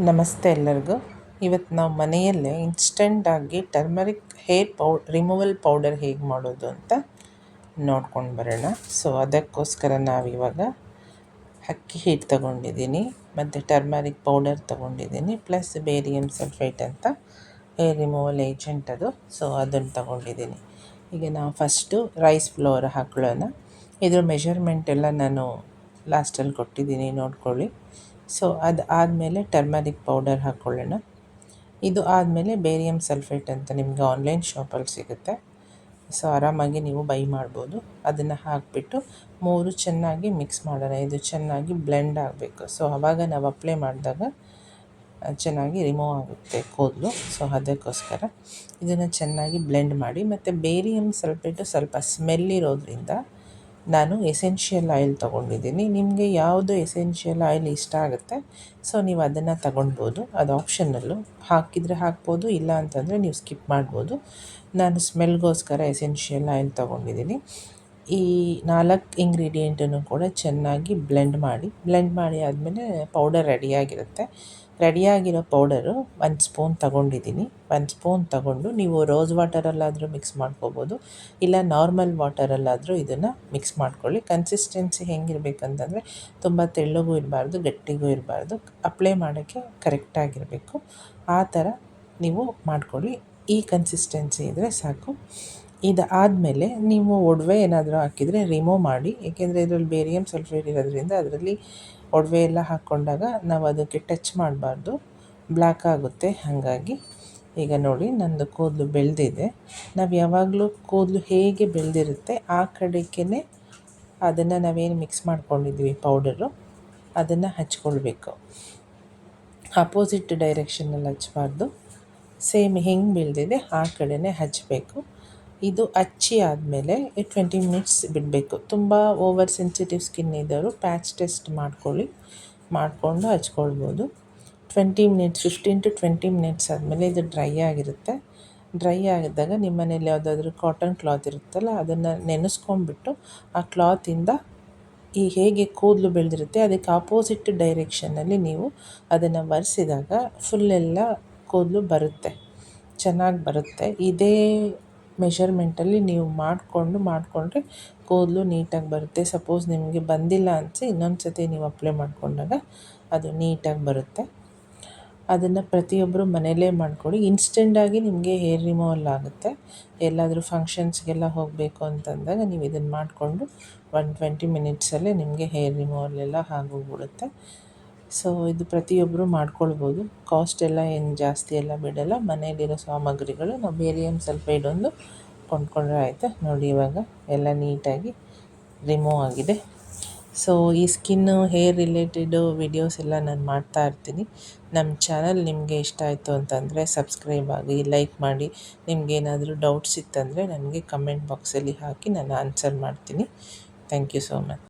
ನಮಸ್ತೆ ಎಲ್ಲರಿಗೂ. ಇವತ್ತು ನಾವು ಮನೆಯಲ್ಲೇ ಇನ್ಸ್ಟೆಂಟಾಗಿ ಟರ್ಮರಿಕ್ ರಿಮೂವಲ್ ಪೌಡರ್ ಹೇಗೆ ಮಾಡೋದು ಅಂತ ನೋಡ್ಕೊಂಡು ಬರೋಣ. ಸೊ ಅದಕ್ಕೋಸ್ಕರ ನಾವಿವಾಗ ಅಕ್ಕಿ ಹಿಟ್ಟು ತೊಗೊಂಡಿದ್ದೀನಿ ಮತ್ತು ಟರ್ಮರಿಕ್ ಪೌಡರ್ ತೊಗೊಂಡಿದ್ದೀನಿ, ಪ್ಲಸ್ ಬೇರಿಯಮ್ ಸಲ್ಫೇಟ್ ಅಂತ ಹೇರ್ ರಿಮೂವಲ್ ಏಜೆಂಟ್ ಅದು. ಸೊ ಅದನ್ನು ತೊಗೊಂಡಿದ್ದೀನಿ. ಈಗ ನಾವು ಫಸ್ಟು ರೈಸ್ ಫ್ಲೋರ್ ಹಾಕೊಳ್ಳೋಣ. ಇದ್ರ ಮೆಷರ್ಮೆಂಟ್ ಎಲ್ಲ ನಾನು ಲಾಸ್ಟಲ್ಲಿ ಕೊಟ್ಟಿದ್ದೀನಿ, ನೋಡ್ಕೊಳ್ಳಿ. ಸೊ ಅದು ಆದಮೇಲೆ ಟರ್ಮರಿಕ್ ಪೌಡರ್ ಹಾಕ್ಕೊಳ್ಳೋಣ. ಇದು ಆದಮೇಲೆ ಬೇರಿಯಮ್ ಸಲ್ಫೇಟ್ ಅಂತ ನಿಮಗೆ ಆನ್ಲೈನ್ ಶಾಪಲ್ಲಿ ಸಿಗುತ್ತೆ. ಸೊ ಆರಾಮಾಗಿ ನೀವು ಬೈ ಮಾಡ್ಬೋದು. ಅದನ್ನು ಹಾಕಿಬಿಟ್ಟು ಮೂರು ಚೆನ್ನಾಗಿ ಮಿಕ್ಸ್ ಮಾಡೋಣ. ಇದು ಚೆನ್ನಾಗಿ ಬ್ಲೆಂಡ್ ಆಗಬೇಕು. ಸೊ ಆವಾಗ ನಾವು ಅಪ್ಲೈ ಮಾಡಿದಾಗ ಚೆನ್ನಾಗಿ ರಿಮೂವ್ ಆಗುತ್ತೆ ಕೂದಲು. ಸೊ ಅದಕ್ಕೋಸ್ಕರ ಇದನ್ನು ಚೆನ್ನಾಗಿ ಬ್ಲೆಂಡ್ ಮಾಡಿ. ಮತ್ತು ಬೇರಿಯಮ್ ಸಲ್ಫೇಟು ಸ್ವಲ್ಪ ಸ್ಮೆಲ್ ಇರೋದ್ರಿಂದ ನಾನು ಎಸೆನ್ಷಿಯಲ್ ಆಯಿಲ್ ತೊಗೊಂಡಿದ್ದೀನಿ. ನಿಮಗೆ ಯಾವುದು ಎಸೆನ್ಷಿಯಲ್ ಆಯಿಲ್ ಇಷ್ಟ ಆಗುತ್ತೆ ಸೊ ನೀವು ಅದನ್ನು ತಗೊಳ್ಬೋದು. ಅದು ಆಪ್ಷನಲ್ಲು, ಹಾಕಿದರೆ ಹಾಕ್ಬೋದು, ಇಲ್ಲ ಅಂತಂದರೆ ನೀವು ಸ್ಕಿಪ್ ಮಾಡ್ಬೋದು. ನಾನು ಸ್ಮೆಲ್ಗೋಸ್ಕರ ಎಸೆನ್ಷಿಯಲ್ ಆಯಿಲ್ ತೊಗೊಂಡಿದ್ದೀನಿ. ಈ 4 ಇಂಗ್ರೀಡಿಯೆಂಟನ್ನು ಕೂಡ ಚೆನ್ನಾಗಿ ಬ್ಲೆಂಡ್ ಮಾಡಿ ಆದಮೇಲೆ ಪೌಡರ್ ರೆಡಿಯಾಗಿರೋ ಪೌಡರು 1 ಸ್ಪೂನ್ ತೊಗೊಂಡಿದ್ದೀನಿ. 1 ಸ್ಪೂನ್ ತೊಗೊಂಡು ನೀವು ರೋಸ್ ವಾಟರಲ್ಲಾದರೂ ಮಿಕ್ಸ್ ಮಾಡ್ಕೋಬೋದು, ಇಲ್ಲ ನಾರ್ಮಲ್ ವಾಟರಲ್ಲಾದರೂ ಇದನ್ನು ಮಿಕ್ಸ್ ಮಾಡ್ಕೊಳ್ಳಿ. ಕನ್ಸಿಸ್ಟೆನ್ಸಿ ಹೆಂಗಿರಬೇಕಂತಂದರೆ ತುಂಬ ತೆಳ್ಳಗೂ ಇರಬಾರ್ದು, ಗಟ್ಟಿಗೂ ಇರಬಾರ್ದು. ಅಪ್ಲೈ ಮಾಡೋಕ್ಕೆ ಕರೆಕ್ಟಾಗಿರಬೇಕು. ಆ ಥರ ನೀವು ಮಾಡ್ಕೊಳ್ಳಿ. ಈ ಕನ್ಸಿಸ್ಟೆನ್ಸಿ ಇದ್ದರೆ ಸಾಕು. ಇದಾದಮೇಲೆ ನೀವು ಒಡವೆ ಏನಾದರೂ ಹಾಕಿದರೆ ರಿಮೂವ್ ಮಾಡಿ. ಏಕೆಂದರೆ ಇದರಲ್ಲಿ ಬೇರಿಯಮ್ ಸಲ್ಫೇಟ್ ಇರೋದ್ರಿಂದ ಅದರಲ್ಲಿ ಒಡವೆ ಎಲ್ಲ ಹಾಕ್ಕೊಂಡಾಗ ನಾವು ಅದಕ್ಕೆ ಟಚ್ ಮಾಡಬಾರ್ದು, ಬ್ಲ್ಯಾಕ್ ಆಗುತ್ತೆ. ಹಾಗಾಗಿ ಈಗ ನೋಡಿ, ನನ್ನದು ಕೂದಲು ಬೆಳೆದಿದೆ. ನಾವು ಯಾವಾಗಲೂ ಕೂದಲು ಹೇಗೆ ಬೆಳೆದಿರುತ್ತೆ ಆ ಕಡೆಗೇ ಅದನ್ನು ನಾವೇನು ಮಿಕ್ಸ್ ಮಾಡ್ಕೊಂಡಿದ್ವಿ ಪೌಡರು, ಅದನ್ನು ಹಚ್ಕೊಳ್ಬೇಕು. ಅಪೋಸಿಟ್ ಡೈರೆಕ್ಷನಲ್ಲಿ ಹಚ್ಚಬಾರ್ದು. ಸೇಮ್ ಹೆಂಗೆ ಬೆಳೆದಿದೆ ಆ ಕಡೆನೇ ಹಚ್ಚಬೇಕು. ಇದು ಹಚ್ಚಿ ಆದಮೇಲೆ 20 ಮಿನಿಟ್ಸ್ ಬಿಡಬೇಕು. ತುಂಬ ಓವರ್ ಸೆನ್ಸಿಟಿವ್ ಸ್ಕಿನ್ ಇದ್ದವರು ಪ್ಯಾಚ್ ಟೆಸ್ಟ್ ಮಾಡಿಕೊಂಡು ಹಚ್ಕೊಳ್ಬೋದು. 15 to 20 ಮಿನಿಟ್ಸ್ ಆದಮೇಲೆ ಇದು ಡ್ರೈ ಆಗಿರುತ್ತೆ. ಡ್ರೈ ಆಗಿದ್ದಾಗ ನಿಮ್ಮ ಮನೇಲಿ ಯಾವುದಾದ್ರೂ ಕಾಟನ್ ಕ್ಲಾತ್ ಇರುತ್ತಲ್ಲ, ಅದನ್ನು ನೆನೆಸ್ಕೊಂಡ್ಬಿಟ್ಟು ಆ ಕ್ಲಾತಿಂದ ಈ ಹೇಗೆ ಕೂದಲು ಬೆಳೆದಿರುತ್ತೆ ಅದಕ್ಕೆ ಆಪೋಸಿಟ್ ಡೈರೆಕ್ಷನಲ್ಲಿ ನೀವು ಅದನ್ನು ಒರೆಸಿದಾಗ ಫುಲ್ಲೆಲ್ಲ ಕೂದಲು ಬರುತ್ತೆ, ಚೆನ್ನಾಗಿ ಬರುತ್ತೆ. ಇದೇ ಮೆಷರ್ಮೆಂಟಲ್ಲಿ ನೀವು ಮಾಡಿಕೊಂಡ್ರೆ ಕೂದಲು ನೀಟಾಗಿ ಬರುತ್ತೆ. ಸಪೋಸ್ ನಿಮಗೆ ಬಂದಿಲ್ಲ ಅನಿಸಿ ಇನ್ನೊಂದು ಸತಿ ನೀವು ಅಪ್ಲೈ ಮಾಡಿಕೊಂಡಾಗ ಅದು ನೀಟಾಗಿ ಬರುತ್ತೆ. ಅದನ್ನು ಪ್ರತಿಯೊಬ್ಬರು ಮನೆಯಲ್ಲೇ ಮಾಡ್ಕೊಳ್ಳಿ. ಇನ್ಸ್ಟೆಂಟಾಗಿ ನಿಮಗೆ ಹೇರ್ ರಿಮೂವಲ್ ಆಗುತ್ತೆ. ಎಲ್ಲಾದರೂ ಫಂಕ್ಷನ್ಸ್ಗೆಲ್ಲ ಹೋಗಬೇಕು ಅಂತಂದಾಗ ನೀವು ಇದನ್ನು ಮಾಡಿಕೊಂಡು 20 ಮಿನಿಟ್ಸಲ್ಲೇ ನಿಮಗೆ ಹೇರ್ ರಿಮೂವಲ್ ಎಲ್ಲ ಆಗೋಗ್ಬಿಡುತ್ತೆ. ಸೊ ಇದು ಪ್ರತಿಯೊಬ್ಬರು ಮಾಡ್ಕೊಳ್ಬೋದು. ಕಾಸ್ಟ್ ಎಲ್ಲ ಏನು ಜಾಸ್ತಿ ಎಲ್ಲ ಬಿಡೋಲ್ಲ. ಮನೆಯಲ್ಲಿರೋ ಸಾಮಗ್ರಿಗಳು ನಾವು ಬೇರಿಯಮ್ ಸಲ್ಫೇಟ್ ಒಂದು ಕೊಂಡ್ಕೊಂಡ್ರೆ ಆಯಿತು. ನೋಡಿ, ಇವಾಗ ಎಲ್ಲ ನೀಟಾಗಿ ರಿಮೂವ್ ಆಗಿದೆ. ಸೊ ಈ ಸ್ಕಿನ್ನು ಹೇರ್ ರಿಲೇಟೆಡು ವಿಡಿಯೋಸ್ ಎಲ್ಲ ನಾನು ಮಾಡ್ತಾ ಇರ್ತೀನಿ. ನಮ್ಮ ಚಾನಲ್ ನಿಮಗೆ ಇಷ್ಟ ಆಯಿತು ಅಂತಂದರೆ ಸಬ್ಸ್ಕ್ರೈಬ್ ಆಗಿ, ಲೈಕ್ ಮಾಡಿ. ನಿಮಗೇನಾದರೂ ಡೌಟ್ಸ್ ಇತ್ತಂದರೆ ನನಗೆ ಕಮೆಂಟ್ ಬಾಕ್ಸಲ್ಲಿ ಹಾಕಿ ನಾನು ಆನ್ಸರ್ ಮಾಡ್ತೀನಿ. Thank you so much.